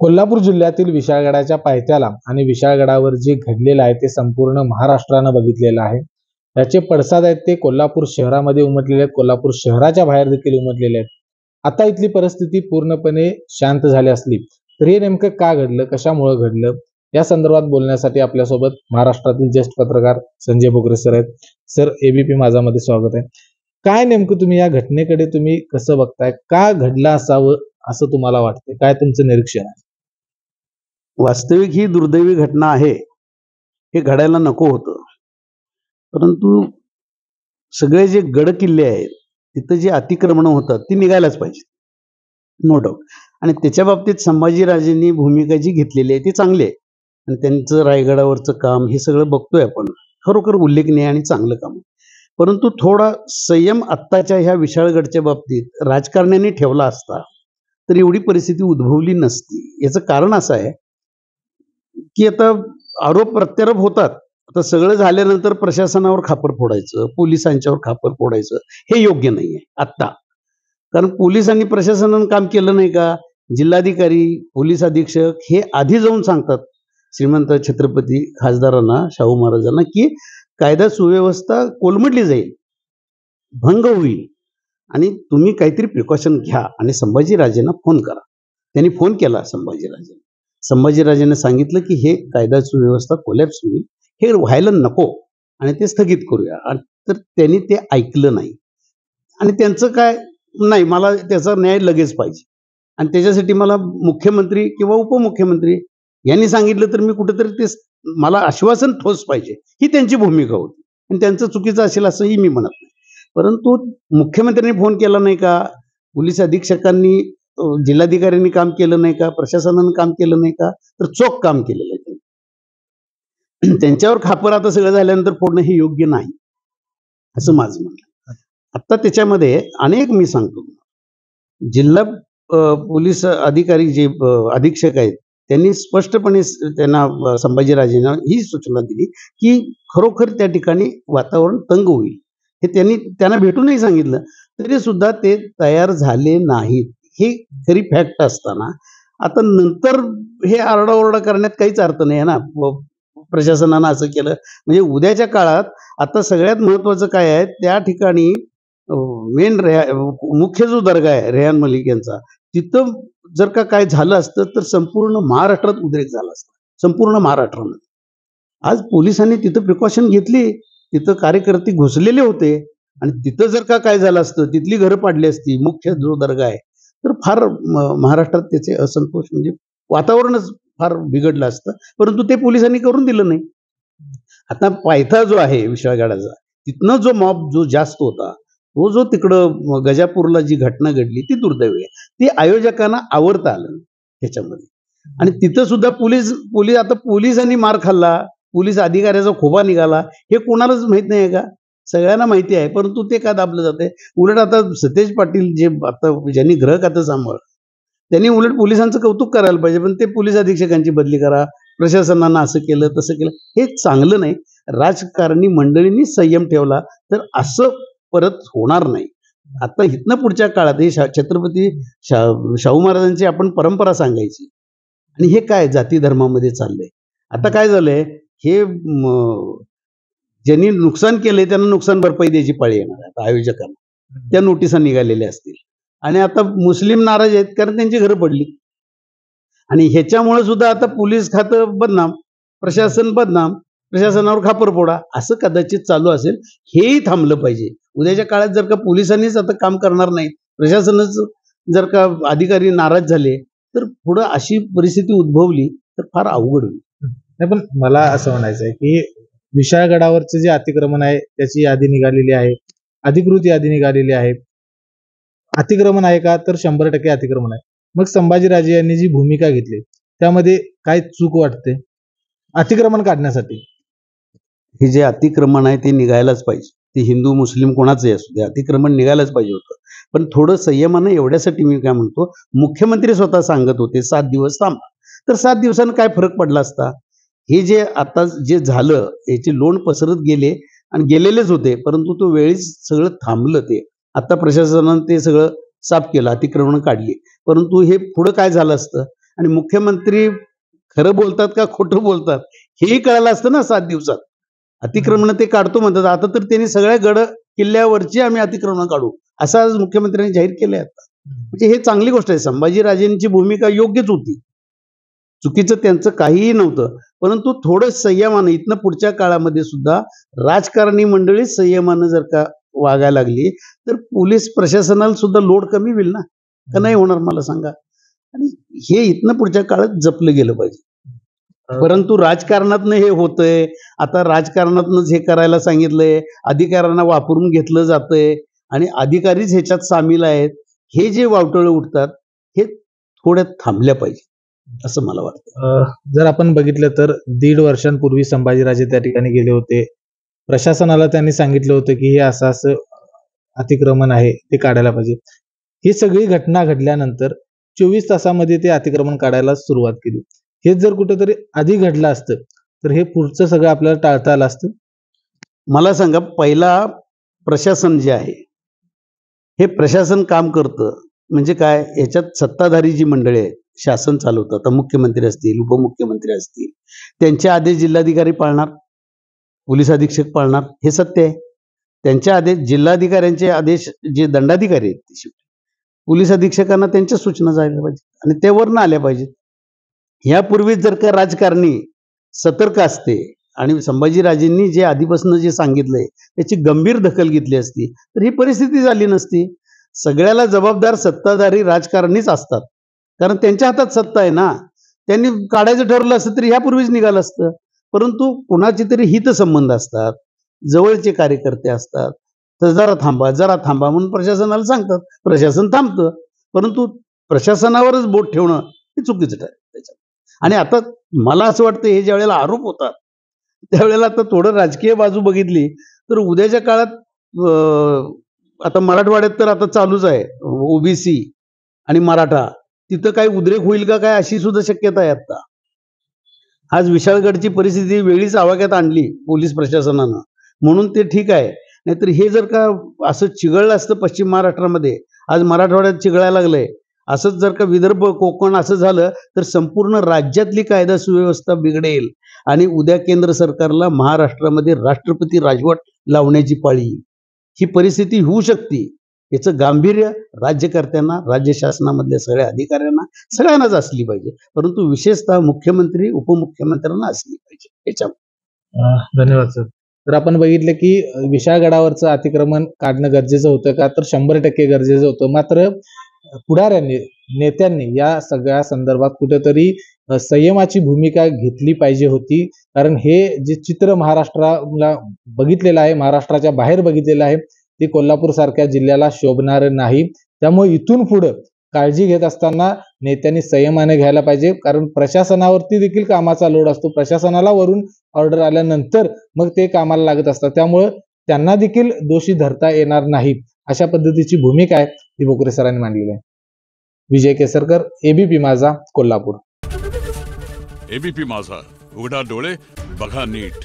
कोल्हापूर जिल्ह्यातील विशाळगडाच्या पायथ्याला आणि विशाळगडावर जे घडलेलं आहे ते संपूर्ण महाराष्ट्रानं बघितलेलं आहे। याचे पडसाद आहेत ते कोल्हापूर शहरामध्ये उमटलेले आहेत, कोल्हापूर शहराच्या बाहेर देखील उमटलेले आहेत। आता इथली परिस्थिती पूर्णपणे शांत झाली असली तरी हे नेमकं का घडलं, कशामुळे घडलं, या संदर्भात बोलण्यासाठी आपल्यासोबत महाराष्ट्रातील ज्येष्ठ पत्रकार संजय बोगरे सर आहेत। सर, एबीपी माझामध्ये स्वागत आहे। काय नेमकं तुम्ही या घटनेकडे तुम्ही कसं बघताय, का घडलं असावं असं तुम्हाला वाटतं, काय तुमचं निरीक्षण आहे? वास्तविक ही दुर्दैवी घटना आहे, हे घडायला नको होतं। परंतु सगळे जे गड किल्ले आहेत तिथं जे अतिक्रमण होतात ती निघायलाच पाहिजे, नो डाऊट। आणि त्याच्या बाबतीत संभाजीराजेंनी भूमिका जी घेतलेली आहे ती चांगली आहे आणि त्यांचं रायगडावरचं काम हे सगळं बघतोय आपण, खरोखर उल्लेखनीय आणि चांगलं काम आहे। परंतु थोडा संयम आत्ताच्या ह्या विशाळगडच्या बाबतीत राजकारण्यांनी ठेवला असता तर एवढी परिस्थिती उद्भवली नसती। याचं कारण असं आहे की आता आरोप प्रत्यारोप होतात, आता सगळं झाल्यानंतर प्रशासनावर खापर फोडायचं, पोलिसांच्यावर खापर फोडायचं हे योग्य नाहीये आत्ता। कारण पोलीस आणि प्रशासनानं काम केलं नाही का? जिल्हाधिकारी, पोलीस अधीक्षक हे आधी जाऊन सांगतात श्रीमंत छत्रपती खासदारांना, शाहू महाराजांना की कायदा सुव्यवस्था कोलमडली जाईल, भंग होईल आणि तुम्ही काहीतरी प्रिकॉशन घ्या आणि संभाजीराजेंना फोन करा। त्यांनी फोन केला संभाजीराजेंना, संभाजीराजेंना सांगितलं की हे कायदा सुव्यवस्था कोलॅप्स होईल, हे व्हायला नको आणि ते स्थगित करूया। तर त्यांनी ते ऐकलं नाही आणि त्यांचं काय नाही, मला त्याचा न्याय लगेच पाहिजे आणि त्याच्यासाठी मला मुख्यमंत्री किंवा उपमुख्यमंत्री यांनी सांगितलं तर मी कुठेतरी ते मला आश्वासन ठोस पाहिजे, ही त्यांची भूमिका होती आणि त्यांचं चुकीचं असेल असंही मी म्हणत नाही। परंतु मुख्यमंत्र्यांनी फोन केला नाही का? पोलीस अधीक्षकांनी, जिल्हाधिकाऱ्यांनी काम केलं नाही का? प्रशासनानं काम केलं नाही का? तर चोख काम केलेलं आहे त्यांनी। त्यांच्यावर खापर आता सगळं झाल्यानंतर फोडणं हे योग्य नाही असं माझं म्हणणं आहे। आता त्याच्यामध्ये अनेक मी सांगतो, जिल्हा पोलीस अधिकारी जे अधीक्षक आहेत त्यांनी स्पष्टपणे त्यांना संभाजीराजेंना ही सूचना दिली की खरोखर त्या ठिकाणी वातावरण तंग होईल, हे त्यांना भेटूनही सांगितलं, तरी सुद्धा ते तयार झाले नाहीत। हे खरी फॅक्ट असताना आता नंतर हे आरडाओरडा करण्यात काहीच अर्थ नाही आहे ना। प्रशासनानं असं केलं म्हणजे उद्याच्या काळात आता सगळ्यात महत्वाचं काय आहे, त्या ठिकाणी मेन मुख्य जो दर्गा आहे रेहान मलिक यांचा, तिथं जर का काय झालं असतं तर संपूर्ण महाराष्ट्रात उद्रेक झाला असता, संपूर्ण महाराष्ट्रामध्ये। आज पोलिसांनी तिथं प्रिकॉशन घेतली, तिथं कार्यकर्ते घुसलेले होते आणि तिथं जर का काय झालं असतं, तिथली घरं पाडली असती, मुख्य जो दर्गा आहे, तर फार महाराष्ट्रात त्याचे असंतोष म्हणजे वातावरणच फार बिघडलं असतं। परंतु ते पोलिसांनी करून दिलं नाही। आता पायथा जो आहे विशाळगडाचा, तिथनं जो मॉब जो जास्त होता, तो जो तिकडं गजापूरला जी घटना घडली ती दुर्दैवी आहे, ती आयोजकांना आवडता आलं त्याच्यामध्ये। आणि तिथं सुद्धा आता पोलिसांनी मार खाल्ला, पोलीस अधिकाऱ्याचा खोबा निघाला, हे कोणालाच माहित नाही आहे का? सगळ्यांना माहिती आहे, परंतु ते का दाबलं जाते? उलट आता सतेज पाटील जे आता ज्यांनी गृह खातं सांभाळ, त्यांनी उलट पोलिसांचं कौतुक करायला पाहिजे, पण ते पोलीस अधीक्षकांची बदली करा, प्रशासनानं असं केलं तसं केलं, हे चांगलं नाही। राजकारणी मंडळींनी संयम ठेवला तर असं परत होणार नाही। आता इथनं पुढच्या काळात हे छत्रपती शाहू महाराजांची आपण परंपरा सांगायची आणि हे काय जाती धर्मामध्ये चाललंय। आता काय झालंय, हे ज्यांनी नुकसान केलंय त्यांना नुकसान भरपाई द्यायची पाळी येणार आहे आता आयोजकांना, त्या नोटिसा निघालेल्या असतील आणि आता मुस्लिम नाराज आहेत कारण त्यांची घरं पडली आणि ह्याच्यामुळे सुद्धा आता पोलीस खातं बदनाम, प्रशासन बदनाम, प्रशासनावर खापर फोडा असं कदाचित चालू असेल। हेही थांबलं पाहिजे। उद्याच्या काळात जर का पोलिसांनीच आता काम करणार नाहीत, प्रशासनच जर का अधिकारी नाराज झाले तर पुढं अशी परिस्थिती उद्भवली तर फार अवघड होईल। नाही, पण मला असं म्हणायचं आहे की विशाळगडावरचं जे अतिक्रमण आहे त्याची यादी निघालेली आहे, अधिकृत यादी निघालेली आहे। अतिक्रमण आहे का? तर 100% अतिक्रमण आहे। मग संभाजीराजे यांनी जी भूमिका घेतली त्यामध्ये काय चूक वाटते अतिक्रमण काढण्यासाठी? हे जे अतिक्रमण आहे ते निघायलाच पाहिजे, ते हिंदू मुस्लिम कोणाचंही असू दे, अतिक्रमण निघायलाच पाहिजे होतं। पण थोडं संयमानं एवढ्यासाठी मी काय म्हणतो, मुख्यमंत्री स्वतः सांगत होते 7 दिवस थांबा, तर 7 दिवसानं काय फरक पडला असता? हे जे आता जे झालं याचे लोण पसरत गेले आणि गेलेलेच होते, परंतु तो वेळीच सगळं थांबलं। ते आता प्रशासनानं ते सगळं साफ केलं, अतिक्रमण काढली, परंतु हे पुढं काय झालं असतं? आणि मुख्यमंत्री खरं बोलतात का खोटं बोलतात हेही कळायला असतं ना 7 दिवसात. अतिक्रमण ते काढतो म्हणतात. आता तर त्यांनी सगळ्या गड किल्ल्यावरची आम्ही अतिक्रमण काढू असं आज मुख्यमंत्र्यांनी जाहीर केलंय आता. म्हणजे हे चांगली गोष्ट आहे. संभाजीराजेंची भूमिका योग्यच होती. चुकीचं त्यांचं काहीही नव्हतं. परंतु थोडं संयमानं इथनं पुढच्या काळामध्ये सुद्धा राजकारणी मंडळी संयमानं जर का वागायला लागली तर पोलीस प्रशासनाला सुद्धा लोड कमी होईल ना. का नाही होणार मला सांगा. आणि हे इथनं पुढच्या काळात जपलं गेलं पाहिजे. परंतु राजकारणातनं हे होतंय. आता राजकारणातनंच हे करायला सांगितलंय. अधिकाऱ्यांना वापरून घेतलं जातंय आणि अधिकारीच ह्याच्यात सामील आहेत. हे जे वावटळं उठतात हे थोड्या थांबल्या पाहिजे असं मला वाटतं. जर आपण बघितलं तर 1.5 वर्षांपूर्वी संभाजीराजे त्या ठिकाणी गेले होते. प्रशासनाला त्यांनी सांगितलं होतं की हे असं असं अतिक्रमण आहे ते काढायला पाहिजे. ही सगळी घटना घडल्यानंतर 24 तासामध्ये ते अतिक्रमण काढायला सुरुवात केली. हेच जर कुठेतरी आधी घडलं असतं तर हे पुढचं सगळं आपल्याला टाळता आलं असतं. मला सांगा पहिला प्रशासन जे आहे हे प्रशासन काम करतं म्हणजे काय याच्यात सत्ताधारी जी मंडळी आहेत शासन चालवतात. आता मुख्यमंत्री असतील उपमुख्यमंत्री असतील त्यांचे आदेश जिल्हाधिकारी पाळणार, पोलीस अधीक्षक पाळणार हे सत्य आहे. त्यांच्या आदेश जिल्हाधिकाऱ्यांचे आदेश जे दंडाधिकारी आहेत ते शेवटी पोलीस अधीक्षकांना त्यांच्या सूचना जायला पाहिजेत आणि त्या वरनं आल्या पाहिजेत. यापूर्वी जर का राजकारणी सतर्क असते आणि संभाजीराजेंनी जे आधीपासून जे सांगितलंय त्याची गंभीर दखल घेतली असती तर ही परिस्थिती झाली नसती. सगळ्याला जबाबदार सत्ताधारी राजकारणीच असतात कारण त्यांच्या हातात सत्ता आहे ना. त्यांनी काढायचं ठरवलं असतं तरी ह्यापूर्वीच निघालं असतं. परंतु कुणाचे तरी हितसंबंध असतात, जवळचे कार्यकर्ते असतात. तर जरा थांबा म्हणून प्रशासनाला सांगतात. प्रशासन थांबतं. परंतु प्रशासनावरच बोट ठेवणं हे चुकीचं ठरेल त्याच्यात. आणि आता मला असं वाटतं हे ज्या वेळेला आरोप होतात त्यावेळेला आता थोडं राजकीय बाजू बघितली तर उद्याच्या काळात आता मराठवाड्यात तर आता चालूच आहे ओबीसी आणि मराठा तिथं काही उद्रेक होईल का काय अशी सुद्धा शक्यता आहे. आता आज विशाळगडची परिस्थिती वेगळीच आवाक्यात आणली पोलीस प्रशासनानं म्हणून ते ठीक आहे. नाहीतर हे जर का असं चिघळलं असतं पश्चिम महाराष्ट्रामध्ये आज मराठवाड्यात चिघळायला लागलंय असंच जर का विदर्भ कोकण असं झालं तर संपूर्ण राज्यातली कायदा सुव्यवस्था बिघडेल आणि उद्या केंद्र सरकारला महाराष्ट्रामध्ये राष्ट्रपती राजवट लावण्याची पाळी ही परिस्थिती होऊ शकते. याचं गांभीर्य राज्यकर्त्यांना राज्य शासनामधल्या सगळ्या अधिकाऱ्यांना सगळ्यांनाच असली पाहिजे. परंतु विशेषतः मुख्यमंत्री उपमुख्यमंत्र्यांना असली पाहिजे याच्या. धन्यवाद सर. तर आपण बघितलं की विशाळगडावरचं अतिक्रमण काढणं गरजेचं होतं का तर 100% गरजेचं होतं. मात्र पुढाऱ्यांनी नेत्यांनी या सगळ्या संदर्भात कुठेतरी संयमाची भूमिका घेतली पाहिजे होती. कारण हे जे चित्र महाराष्ट्राला बघितलेलं आहे महाराष्ट्राच्या बाहेर बघितलेलं आहे ते कोल्हापूर सारख्या जिल्ह्याला शोभणार नाही. त्यामुळे इथून पुढे काळजी घेत असताना नेत्यांनी संयमाने घ्यायला पाहिजे. कारण प्रशासनावरती देखील कामाचा लोड असतो. प्रशासनाला वरून ऑर्डर आल्यानंतर मग ते कामाला लागत असतात. त्यामुळे त्यांना देखील दोषी धरता येणार नाही अशा पद्धतीची भूमिका आहे ती बोकरे सरांनी मांडलेली आहे. विजय केसरकर, एबीपी माझा, कोल्हापूर. एबीपी माझा, उघडा डोळे बघा नीट.